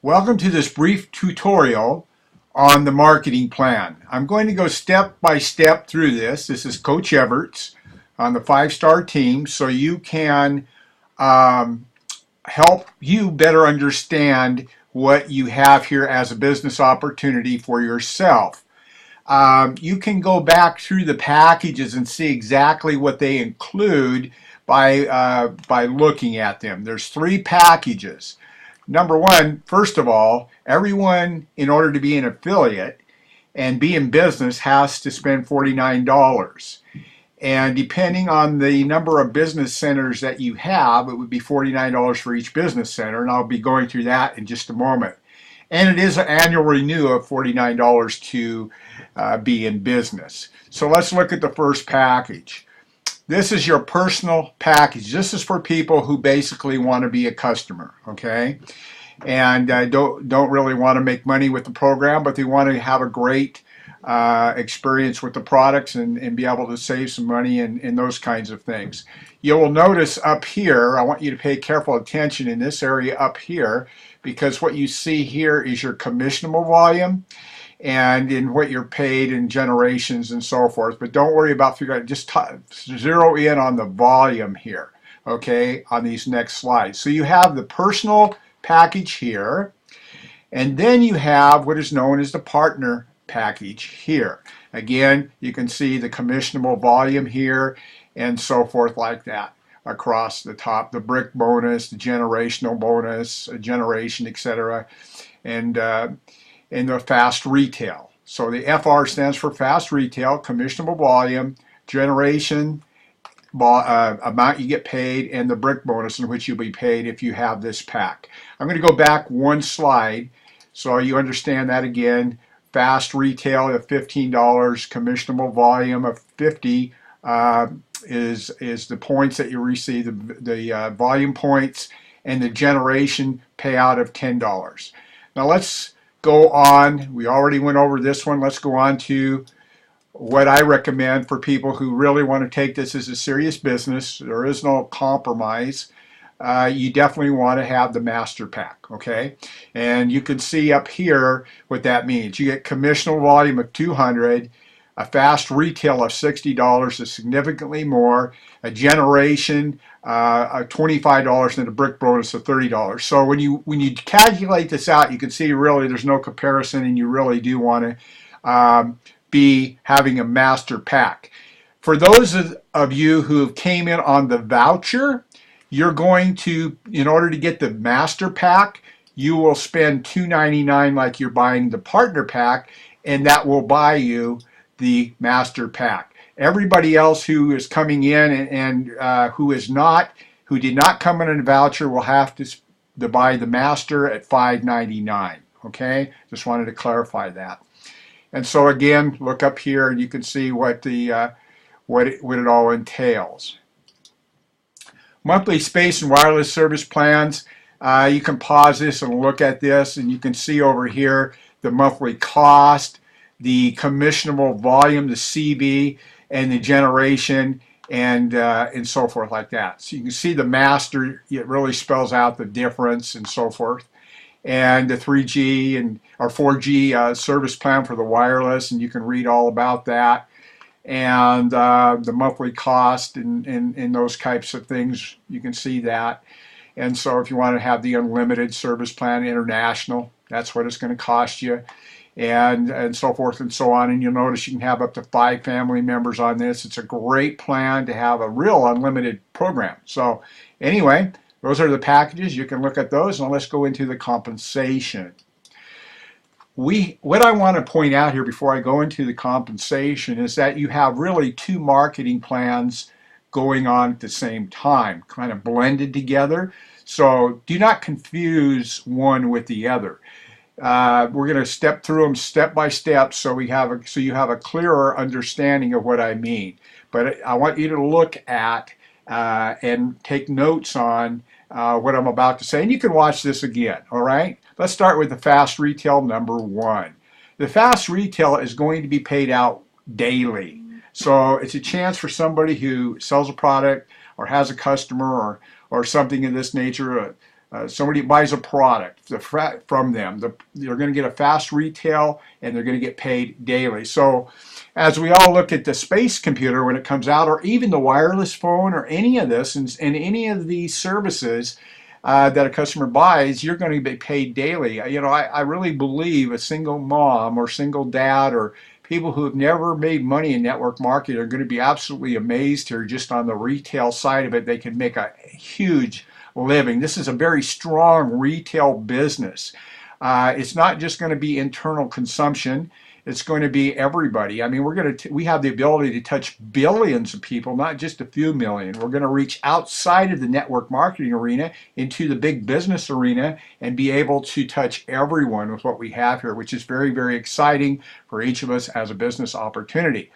Welcome to this brief tutorial on the marketing plan. I'm going to go step by step through this. This is Coach Everts on the 5-star team, so you can help you better understand what you have here as a business opportunity for yourself. You can go back through the packages and see exactly what they include by looking at them. There's 3 packages. Number one, first of all, everyone, in order to be an affiliate and be in business, has to spend $49. And depending on the number of business centers that you have, it would be $49 for each business center, and I'll be going through that in just a moment. And it is an annual renew of $49 to be in business. So let's look at the first package. This is your personal package. This is for people who basically want to be a customer, okay? And don't really want to make money with the program, but they want to have a great experience with the products and be able to save some money and those kinds of things. You will notice up here, I want you to pay careful attention in this area up here, because what you see here is your commissionable volume and in what you're paid in generations and so forth. But don't worry about figuring out, just zero in on the volume here, okay, on these next slides. So you have the personal package here, and then you have what is known as the partner package here. Again, you can see the commissionable volume here and so forth like that across the top, the brick bonus, the generational bonus, generation, etc., and the fast retail. So the FR stands for fast retail, commissionable volume, generation, amount you get paid, and the brick bonus in which you'll be paid if you have this pack. I'm going to go back one slide so you understand that again. Fast retail of $15, commissionable volume of 50 is the points that you receive, the volume points, and the generation payout of $10. Now let's go on. We already went over this one. Let's go on to what I recommend for people who really want to take this as a serious business. There is no compromise. You definitely want to have the master pack, okay? And you can see up here what that means. You get commissionable volume of 200, a fast retail of $60 is significantly more, a generation of $25, and a brick bonus of $30. So when you calculate this out, you can see really there's no comparison, and you really do want to be having a master pack. For those of you who came in on the voucher, you're going to, in order to get the master pack, you will spend $2.99 like you're buying the partner pack, and that will buy you the master pack. Everybody else who is coming in and who did not come in a voucher will have to buy the master at $5.99. Okay, just wanted to clarify that. And so again, look up here and you can see what it all entails. Monthly space and wireless service plans. You can pause this and look at this, and you can see over here the monthly cost, the commissionable volume, the CB, and the generation, and so forth like that. So you can see the master, it really spells out the difference and so forth. And the 3G or 4G service plan for the wireless, and you can read all about that. And the monthly cost and those types of things, you can see that. And so if you want to have the unlimited service plan, international, that's what it's going to cost you. And so forth and so on. And you'll notice you can have up to 5 family members on this. It's a great plan to have a real unlimited program. So anyway, those are the packages. You can look at those, and let's go into the compensation. What I want to point out here before I go into the compensation is that you have really 2 marketing plans going on at the same time, kind of blended together. So do not confuse one with the other. We're going to step through them step by step so you have a clearer understanding of what I mean. But I want you to look at and take notes on what I'm about to say, and you can watch this again. All right, let's start with the fast retail number 1. The fast retail is going to be paid out daily, so it's a chance for somebody who sells a product or has a customer or something of this nature, somebody buys a product from them, they're going to get a fast retail and they're going to get paid daily. So as we all look at the space computer when it comes out, or even the wireless phone or any of this and any of these services that a customer buys, you're going to be paid daily. I really believe a single mom or single dad or people who have never made money in network marketing are going to be absolutely amazed here just on the retail side of it. They can make a huge living. This is a very strong retail business. It's not just going to be internal consumption. It's going to be everybody. I mean, we have the ability to touch billions of people, not just a few million. We're going to reach outside of the network marketing arena into the big business arena and be able to touch everyone with what we have here, which is very, very exciting for each of us as a business opportunity.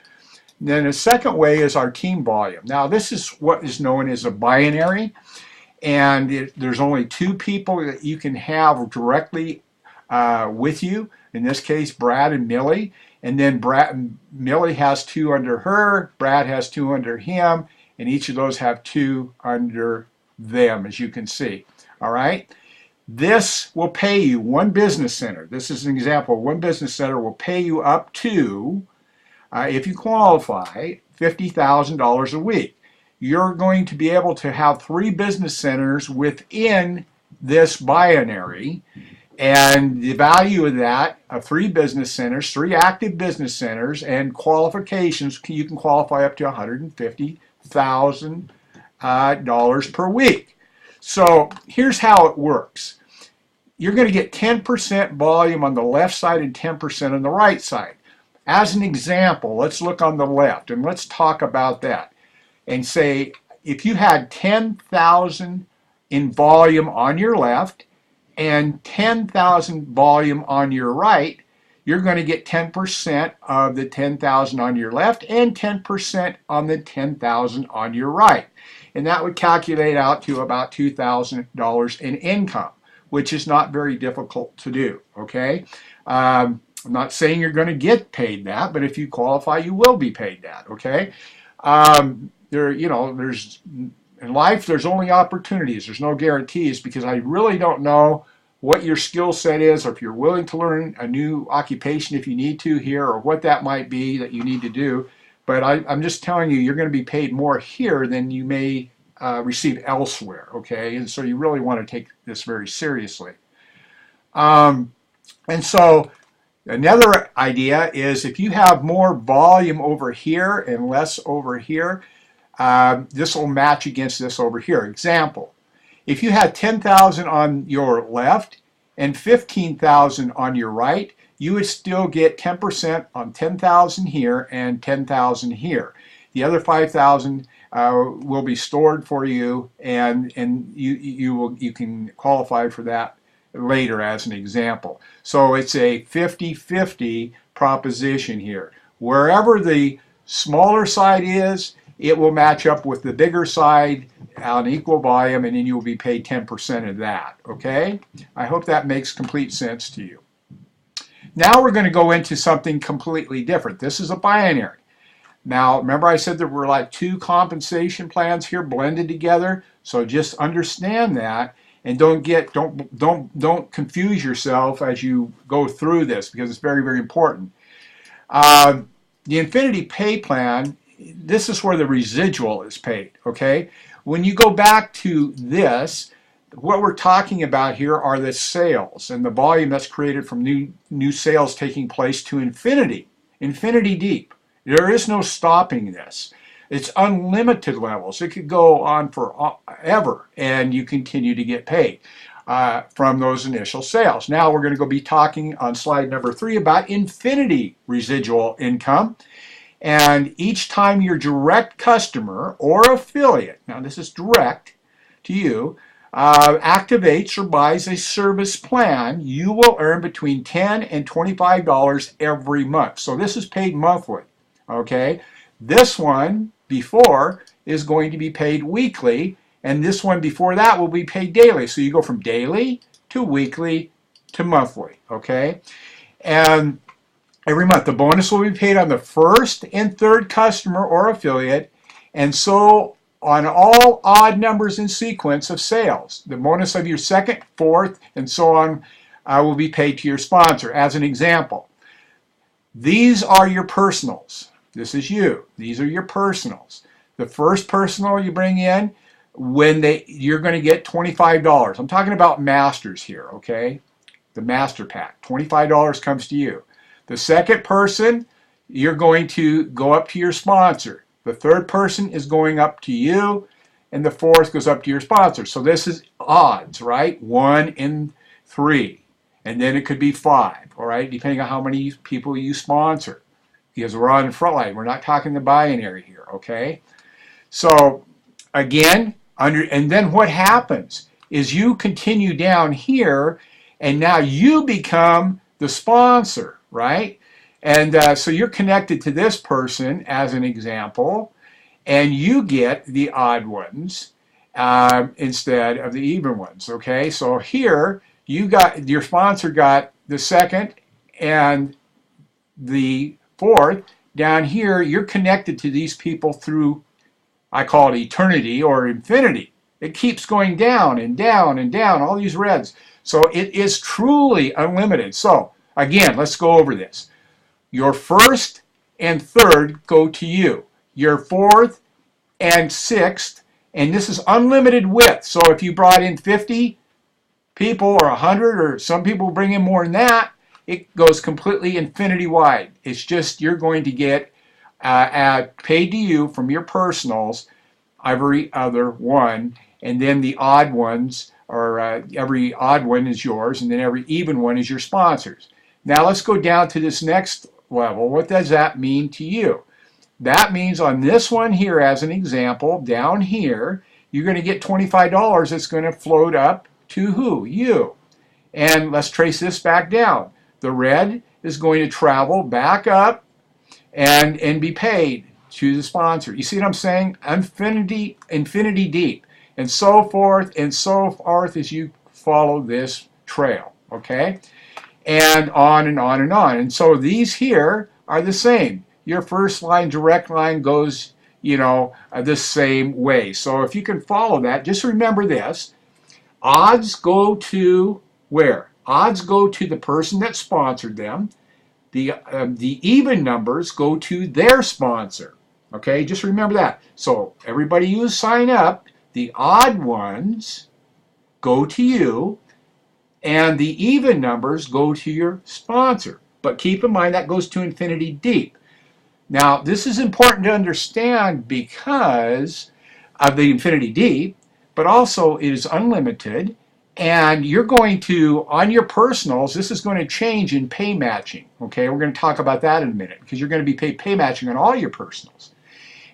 And then the second way is our team volume. Now, this is what is known as a binary, and there's only two people that you can have directly with you. In this case, Brad and Millie. And then Millie has two under her, Brad has two under him, and each of those have two under them, as you can see. All right? This will pay you, one business center, this is an example, one business center will pay you up to, if you qualify, $50,000 a week. You're going to be able to have 3 business centers within this binary. And the value of that, of 3 business centers, 3 active business centers, and qualifications, you can qualify up to $150,000 per week. So here's how it works. You're going to get 10% volume on the left side and 10% on the right side. As an example, let's look on the left and let's talk about that. And say, if you had 10,000 in volume on your left, and 10,000 volume on your right, you're going to get 10% of the 10,000 on your left and 10% on the 10,000 on your right. And that would calculate out to about $2,000 in income, which is not very difficult to do, okay? I'm not saying you're going to get paid that, but if you qualify, you will be paid that, okay? There's in life, there's only opportunities. There's no guarantees, because I really don't know what your skill set is, or if you're willing to learn a new occupation if you need to here, or what that might be that you need to do. But I'm just telling you, you're going to be paid more here than you may receive elsewhere, okay? And so you really want to take this very seriously. And so another idea is, if you have more volume over here and less over here, this will match against this over here. Example, if you had 10,000 on your left and 15,000 on your right, you would still get 10% on 10,000 here and 10,000 here. The other 5,000 will be stored for you, and you can qualify for that later as an example. So it's a 50-50 proposition here. Wherever the smaller side is, it will match up with the bigger side on equal volume, and then you'll be paid 10% of that, okay? I hope that makes complete sense to you. Now we're going to go into something completely different. This is a binary. Now, remember I said there were like 2 compensation plans here blended together, so just understand that, and don't confuse yourself as you go through this, because it's very, very important. The Infinity Pay Plan, this is where the residual is paid, okay? When you go back to this, what we're talking about here are the sales and the volume that's created from new sales taking place to infinity deep. There is no stopping this. It's unlimited levels. It could go on forever, and you continue to get paid from those initial sales. Now we're going to be talking on slide number 3 about infinity residual income. And each time your direct customer or affiliate, now this is direct to you, activates or buys a service plan, you will earn between $10 and $25 every month. So this is paid monthly, okay? This one before is going to be paid weekly, and this one before that will be paid daily. So you go from daily to weekly to monthly, okay? And every month, the bonus will be paid on the first and third customer or affiliate, and so on all odd numbers in sequence of sales. The bonus of your second, fourth, and so on will be paid to your sponsor. As an example, these are your personals. This is you. These are your personals. The first personal you bring in, you're going to get $25. I'm talking about masters here, okay? The master pack. $25 comes to you. The second person, you're going to go up to your sponsor. The third person is going up to you, and the fourth goes up to your sponsor. So this is odds, right? 1 in 3. And then it could be 5, all right, depending on how many people you sponsor. Because we're on the front line. We're not talking the binary here, okay? So again, and then what happens is you continue down here, and now you become the sponsor, right? And so you're connected to this person as an example, and you get the odd ones instead of the even ones, okay? So here, your sponsor got the second and the fourth. Down here, you're connected to these people through, I call it eternity or infinity. It keeps going down and down and down, all these reds. So it is truly unlimited. So again, let's go over this. Your first and third go to you. Your fourth and sixth, and this is unlimited width. So if you brought in 50 people or 100, or some people bring in more than that, it goes completely infinity wide. It's just you're going to get paid to you from your personals every other one, and then the odd ones, or every odd one is yours, and then every even one is your sponsors. Now let's go down to this next level. What does that mean to you? That means on this one here, as an example, down here, you're going to get $25 that's going to float up to who? You. And let's trace this back down. The red is going to travel back up and be paid to the sponsor. You see what I'm saying? Infinity deep. And so forth as you follow this trail. Okay? And on and on and on. And so these here are the same. Your first line, direct line goes, the same way. So if you can follow that, just remember this. Odds go to where? Odds go to the person that sponsored them. The even numbers go to their sponsor. Okay, just remember that. So everybody you sign up, the odd ones go to you, and the even numbers go to your sponsor. But keep in mind that goes to infinity deep. Now, this is important to understand because of the infinity deep, but also it is unlimited. And you're going to, on your personals, this is going to change in pay matching. Okay, we're going to talk about that in a minute because you're going to be paid pay matching on all your personals.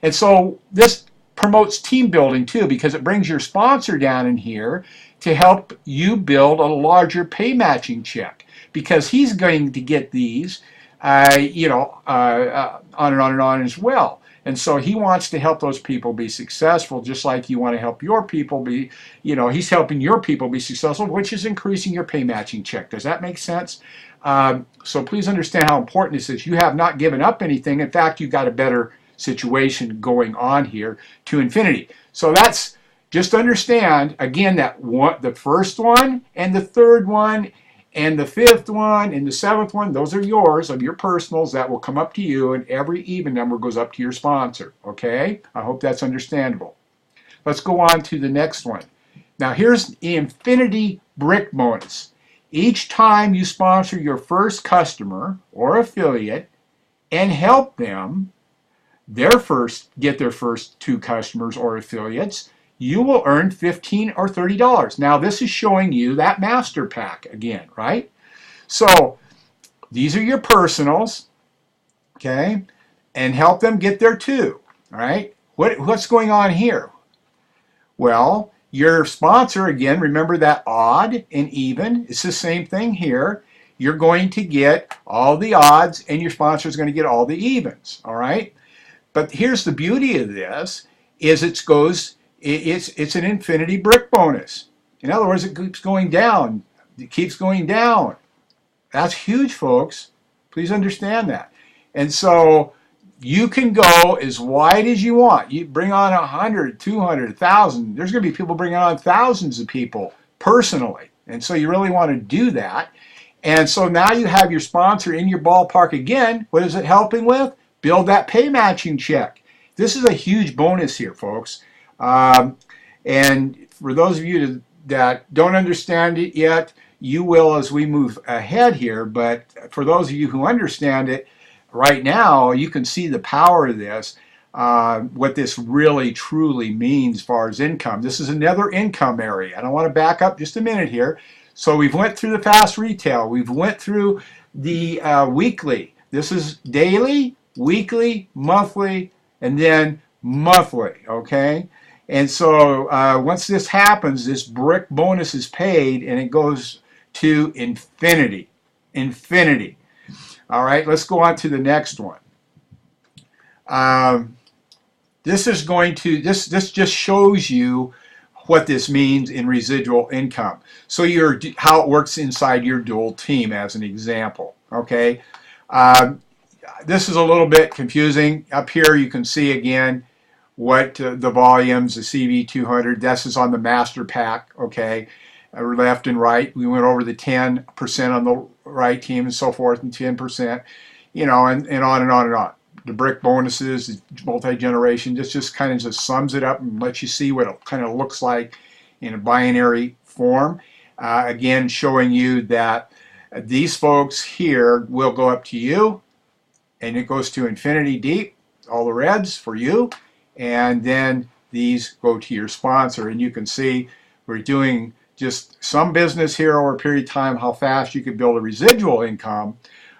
And so this promotes team building too, because it brings your sponsor down in here to help you build a larger pay matching check, because he's going to get these, on and on and on as well. And so he wants to help those people be successful, just like you want to help your people be, he's helping your people be successful, which is increasing your pay matching check. Does that make sense? So please understand how important this is. You have not given up anything. In fact, you've got a better situation going on here to infinity. So that's, just understand, again, that the first one and the third one and the fifth one and the seventh one, those are yours, of your personals that will come up to you, and every even number goes up to your sponsor. Okay? I hope that's understandable. Let's go on to the next one. Now here's the infinity brick bonus. Each time you sponsor your first customer or affiliate and help them get their first 2 customers or affiliates, you will earn $15 or $30. Now this is showing you that master pack again, right? So these are your personals, okay? And help them get their 2, all right? What's going on here? Well, your sponsor, again, remember that odd and even, it's the same thing here. You're going to get all the odds and your sponsor is going to get all the evens, all right? But here's the beauty of this, is it's an infinity brick bonus. In other words, it keeps going down. It keeps going down. That's huge, folks. Please understand that. And so You can go as wide as you want. You bring on 100, 200, 1,000. There's going to be people bringing on thousands of people personally. And so you really want to do that. And so now you have your sponsor in your ballpark again. What is it helping with? Build that pay matching check. This is a huge bonus here, folks. And for those of you that don't understand it yet, you will as we move ahead here. But for those of you who understand it, right now you can see the power of this, what this really truly means as far as income. This is another income area. And I want to back up just a minute here. So we've went through the fast retail. We've went through the weekly. This is daily, weekly, monthly, and then monthly, okay? And so once this happens, this brick bonus is paid and it goes to infinity. Infinity. All right, let's go on to the next one. This is going to, this just shows you what this means in residual income. So how it works inside your dual team as an example, okay? This is a little bit confusing. Up here you can see again what the volumes, the CV200, this is on the master pack, okay? Left and right, we went over the 10% on the right team and so forth, and 10%, you know, and on and on and on. The brick bonuses, the multi-generation, just kind of just sums it up and lets you see what it kind of looks like in a binary form. Again, showing you that these folks here will go up to you, and it goes to infinity deep, all the reds for you, and then these go to your sponsor. And you can see we're doing just some business here over a period of time, how fast you could build a residual income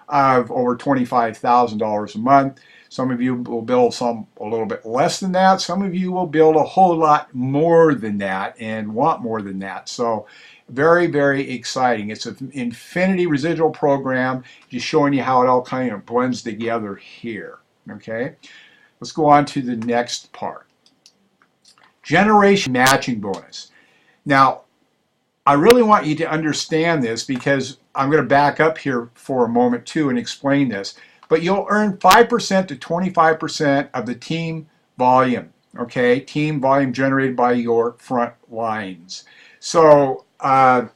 of over $25,000 a month. Some of you will build some a little bit less than that. Some of you will build a whole lot more than that and want more than that. So very, very exciting. It's an infinity residual program, just showing you how it all kind of blends together here. Okay, let's go on to the next part. Generation matching bonus. Now, I really want you to understand this because I'm going to back up here for a moment too and explain this. But you'll earn 5% to 25% of the team volume, okay? Team volume generated by your front lines. So, the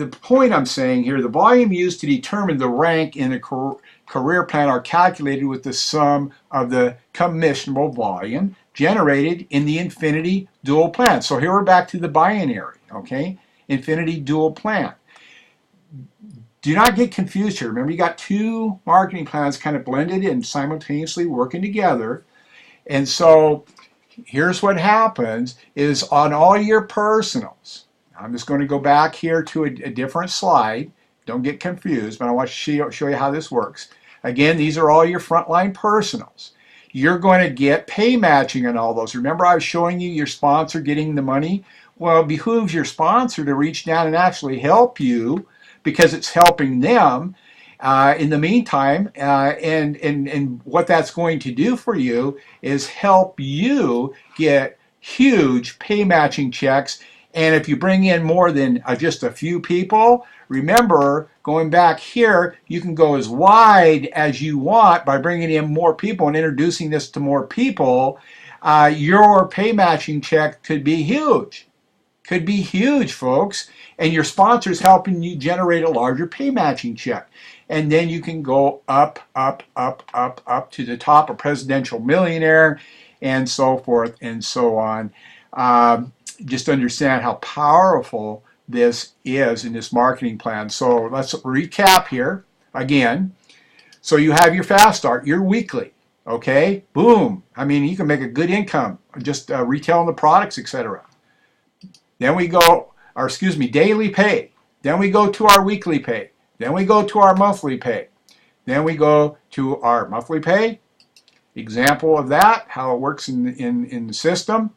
point I'm saying here, the volume used to determine the rank in a career plan are calculated with the sum of the commissionable volume generated in the infinity dual plan. So here we're back to the binary, okay? Infinity dual plan. Do not get confused here. Remember, you got two marketing plans kind of blended and simultaneously working together. And so here's what happens is on all your personals, I'm just going to go back here to a different slide. Don't get confused, but I want to show you how this works. Again, these are all your frontline personals. You're going to get pay matching on all those. Remember, I was showing you your sponsor getting the money? Well, it behooves your sponsor to reach down and actually help you because it's helping them in the meantime. And what that's going to do for you is help you get huge pay matching checks. And if you bring in more than just a few people, remember, going back here, you can go as wide as you want by bringing in more people and introducing this to more people. Your pay matching check could be huge. Could be huge, folks. And your sponsor's helping you generate a larger pay matching check. And then you can go up, up, up, up, up to the top, a presidential millionaire, and so forth and so on. Just understand how powerful this is in this marketing plan. So let's recap here again. So you have your fast start, your weekly, okay? Boom. I mean, you can make a good income just retailing the products, etc. Then we go, or excuse me, daily pay. Then we go to our weekly pay. Then we go to our monthly pay. Then we go to our monthly pay. Example of that, how it works in the system.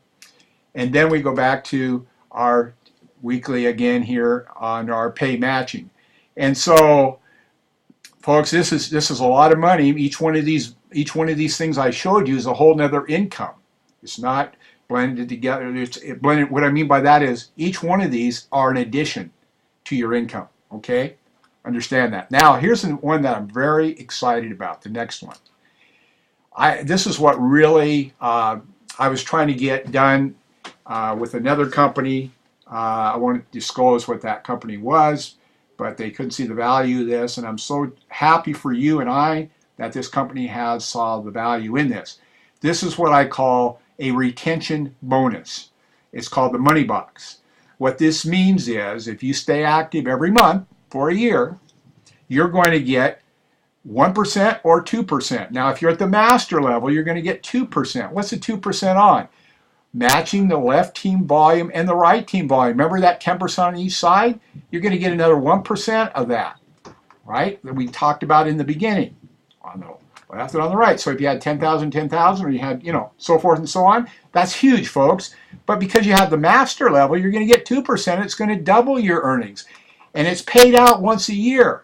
And then we go back to our weekly again here on our pay matching. And so, folks, this is a lot of money. Each one of these things I showed you is a whole nother income. It's not blended together. Blended. What I mean by that is each one of these are an addition to your income. Okay. Understand that. Now, here's the one that I'm very excited about, the next one. This is what really I was trying to get done with another company. I won't disclose what that company was, but they couldn't see the value of this, and I'm so happy for you and I that this company has saw the value in this. This is what I call a retention bonus. It's called the Money Box. What this means is if you stay active every month for a year, you're going to get 1% or 2%. Now, if you're at the master level, you're going to get 2%. What's the 2% on? Matching the left team volume and the right team volume. Remember that 10% on each side? You're going to get another 1% of that, right? That we talked about in the beginning on the left and on the right. So if you had 10,000, 10,000, or you had, so forth and so on, that's huge, folks. But because you have the master level, you're going to get 2%. It's going to double your earnings. And it's paid out once a year.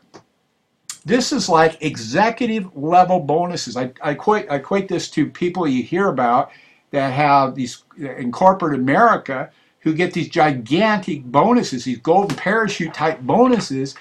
This is like executive level bonuses. I equate this to people you hear about that have these in corporate America who get these gigantic bonuses, these golden parachute type bonuses.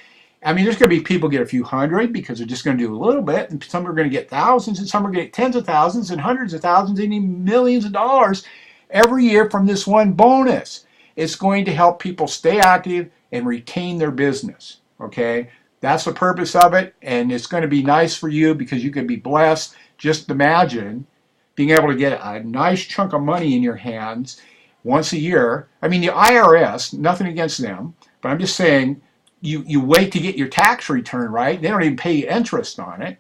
I mean, there's going to be people get a few hundred because they're just going to do a little bit, and some are going to get thousands, and some are going to get tens of thousands and hundreds of thousands and even millions of dollars every year from this one bonus. It's going to help people stay active and retain their business, okay? That's the purpose of it, and it's going to be nice for you because you can be blessed. Just imagine being able to get a nice chunk of money in your hands once a year. I mean, the IRS, nothing against them, but I'm just saying, you wait to get your tax return, right? They don't even pay you interest on it.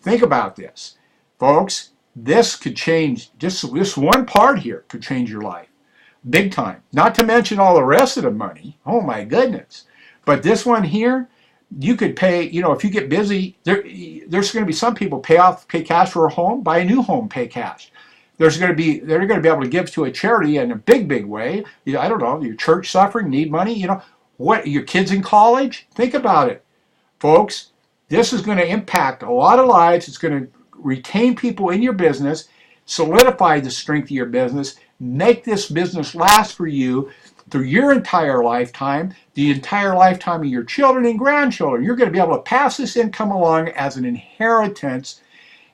Think about this. Folks, this could change, just this one part here could change your life. Big time. Not to mention all the rest of the money. Oh my goodness. But this one here, you could pay, if you get busy, there's going to be some people pay cash for a home, buy a new home, pay cash. They're going to be able to give to a charity in a big, big way. I don't know, your church suffering, need money, what, your kids in college? Think about it, folks. This is going to impact a lot of lives. It's going to retain people in your business, solidify the strength of your business, make this business last for you through your entire lifetime, the entire lifetime of your children and grandchildren. You're going to be able to pass this income along as an inheritance,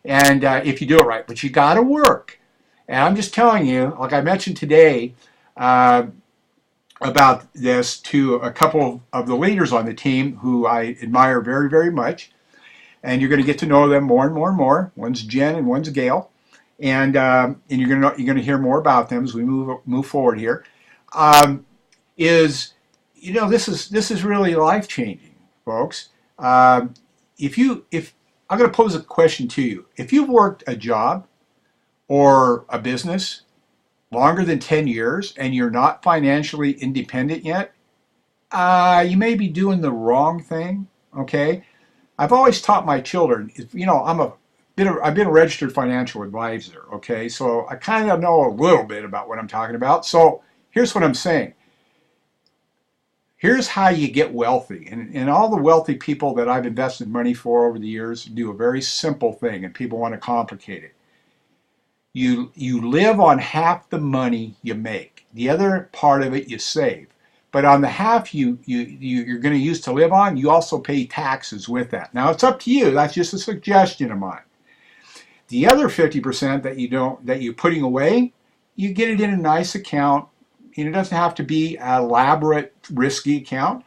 and if you do it right. But you got to work. And I'm just telling you, like I mentioned today about this to a couple of the leaders on the team who I admire very, very much. And you're going to get to know them more and more and more. One's Jen and one's Gail. And you're going to hear more about them as we move forward here. This is really life changing, folks. If I'm going to pose a question to you, if you've worked a job or a business longer than 10 years and you're not financially independent yet, you may be doing the wrong thing. Okay, I've always taught my children. I've been a registered financial advisor. Okay, so I kind of know a little bit about what I'm talking about. So here's what I'm saying. Here's how you get wealthy. And all the wealthy people that I've invested money for over the years do a very simple thing, and people want to complicate it. You live on half the money you make. The other part of it you save. But on the half you're going to use to live on, you also pay taxes with that. Now it's up to you. That's just a suggestion of mine. The other 50% that you're putting away, you get it in a nice account. It doesn't have to be an elaborate, risky account.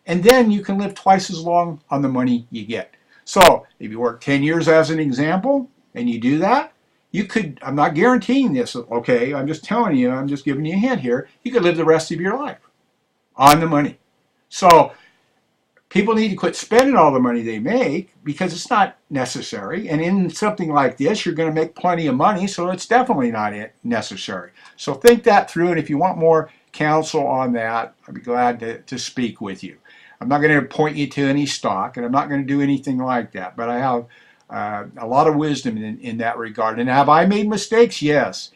And then you can live twice as long on the money you get. So if you work 10 years as an example, and you do that, you could, I'm not guaranteeing this, okay? I'm just telling you, I'm just giving you a hint here. You could live the rest of your life on the money. So people need to quit spending all the money they make because it's not necessary. And in something like this, you're going to make plenty of money, so it's definitely not necessary. So think that through, and if you want more counsel on that, I'd be glad to speak with you. I'm not going to point you to any stock, and I'm not going to do anything like that, but I have a lot of wisdom in that regard. And have I made mistakes? Yes.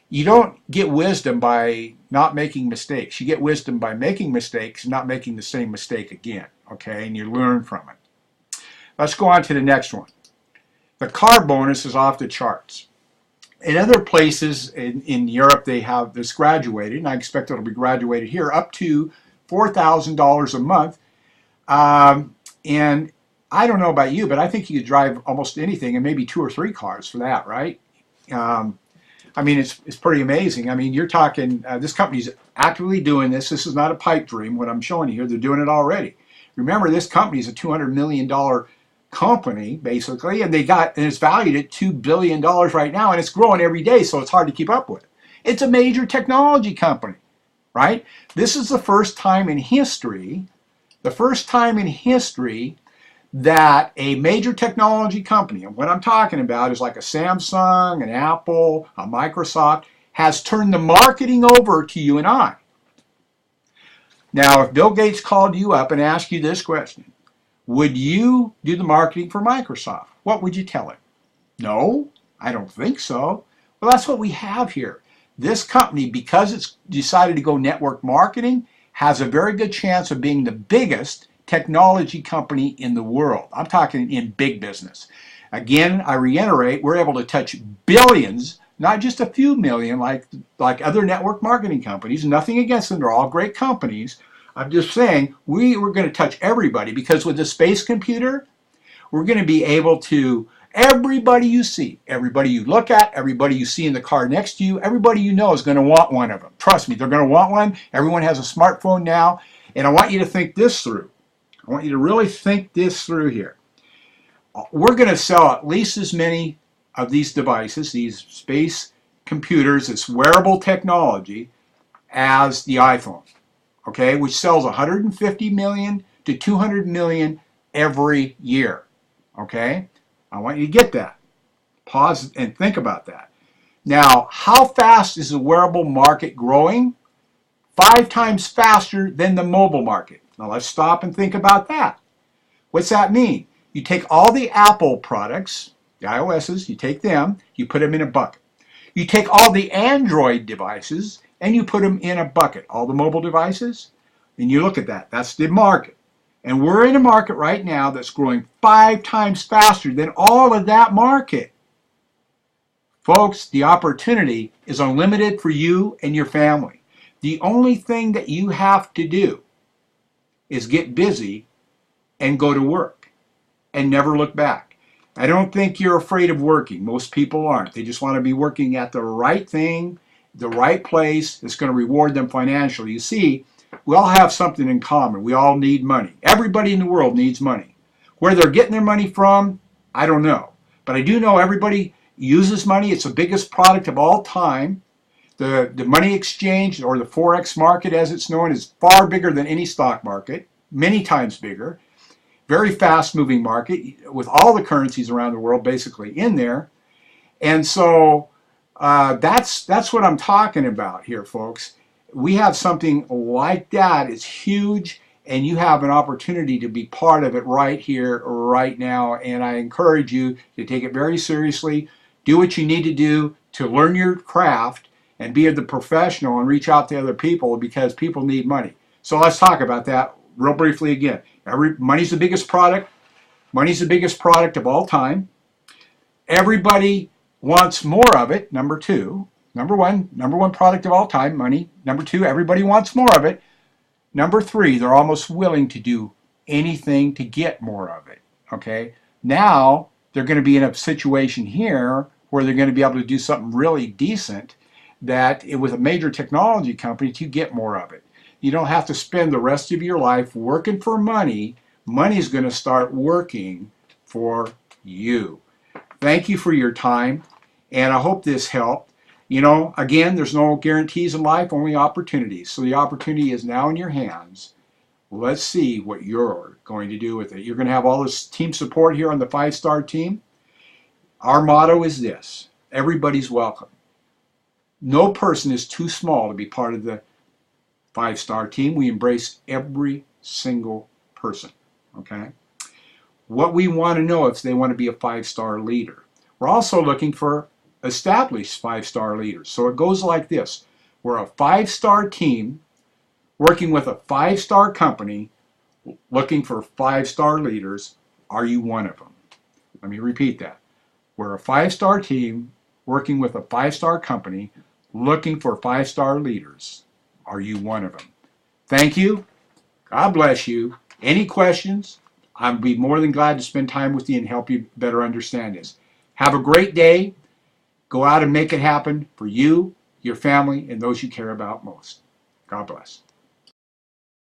You don't get wisdom by not making mistakes. You get wisdom by making mistakes and not making the same mistake again. Okay, and you learn from it. Let's go on to the next one. The car bonus is off the charts. In other places in Europe, they have this graduated, and I expect it'll be graduated here, up to $4,000 a month. And I don't know about you, but I think you could drive almost anything and maybe 2 or 3 cars for that, right? Um, I mean, it's pretty amazing. I mean, you're talking, this company's actively doing this. This is not a pipe dream, what I'm showing you here. They're doing it already. Remember, this company is a $200 million company, basically, and it's valued at $2 billion right now, and it's growing every day, so it's hard to keep up with. It's a major technology company, right? This is the first time in history that a major technology company, and what I'm talking about is like a Samsung, an Apple, a Microsoft, has turned the marketing over to you and I. Now, if Bill Gates called you up and asked you this question, would you do the marketing for Microsoft? What would you tell him? No, I don't think so. Well, that's what we have here. This company, because it's decided to go network marketing, has a very good chance of being the biggest technology company in the world. I'm talking in big business. Again, I reiterate, we're able to touch billions, not just a few million like other network marketing companies. Nothing against them, they're all great companies. I'm just saying we're going to touch everybody, because with the space computer, we're going to be able to, everybody you see, everybody you look at, everybody you see in the car next to you, everybody you know is going to want one of them. Trust me, they're going to want one. Everyone has a smartphone now. And I want you to think this through. I want you to really think this through here. We're going to sell at least as many of these devices, these space computers, this wearable technology, as the iPhone, okay, which sells 150 million to 200 million every year, okay? I want you to get that. Pause and think about that. Now, how fast is the wearable market growing? 5 times faster than the mobile market. Now let's stop and think about that. What's that mean? You take all the Apple products, the iOSs, you take them, you put them in a bucket. You take all the Android devices and you put them in a bucket, all the mobile devices, and you look at that. That's the market. And we're in a market right now that's growing 5 times faster than all of that market. Folks, the opportunity is unlimited for you and your family. The only thing that you have to do is get busy and go to work and never look back. I don't think you're afraid of working. Most people aren't. They just want to be working at the right thing, the right place that's going to reward them financially. You see, we all have something in common. We all need money. Everybody in the world needs money. Where they're getting their money from, I don't know. But I do know everybody uses money. It's the biggest product of all time. The money exchange, or the Forex market as it's known, is far bigger than any stock market, many times bigger. Very fast moving market with all the currencies around the world basically in there. And so that's what I'm talking about here, folks. We have something like that. It's huge, and you have an opportunity to be part of it right here, right now. And I encourage you to take it very seriously. Do what you need to do to learn your craft and be the professional and reach out to other people, because people need money. So let's talk about that real briefly again. Money's the biggest product. Money's the biggest product of all time. Everybody wants more of it. Number two. Number one product of all time, money. Number two, everybody wants more of it. Number three, they're almost willing to do anything to get more of it. Okay? Now they're going to be in a situation here where they're going to be able to do something really decent, that with a major technology company, to get more of it. You don't have to spend the rest of your life working for money. Money's going to start working for you. Thank you for your time, and I hope this helped. You know, again, there's no guarantees in life, only opportunities. So the opportunity is now in your hands. Let's see what you're going to do with it. You're going to have all this team support here on the 5-star team. Our motto is this: everybody's welcome. No person is too small to be part of the 5-star team. We embrace every single person, okay? What we want to know if they want to be a 5-star leader. We're also looking for established 5-star leaders. So it goes like this. We're a 5-star team working with a 5-star company looking for 5-star leaders. Are you one of them? Let me repeat that. We're a 5-star team working with a 5-star company looking for 5-star leaders. Are you one of them? Thank you. God bless you. Any questions? I'd be more than glad to spend time with you and help you better understand this. Have a great day. Go out and make it happen for you, your family, and those you care about most. God bless.